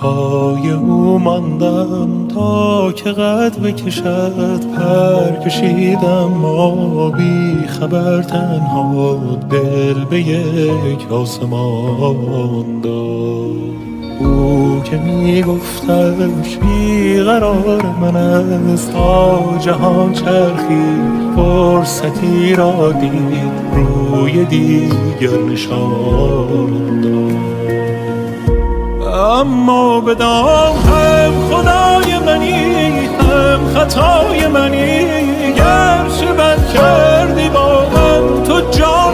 پای او ماندم تا که قد بکشد، پر کشیدم ما بی خبر تنها، دل به یک آسمان داد. او که می گفتش بیقرار من است، تا جهان چرخید فرصتی را دید، روی دیگر نشان داد. اما بدان هم خدای منی هم خطای منی، گرچه بد کردی با من تو جان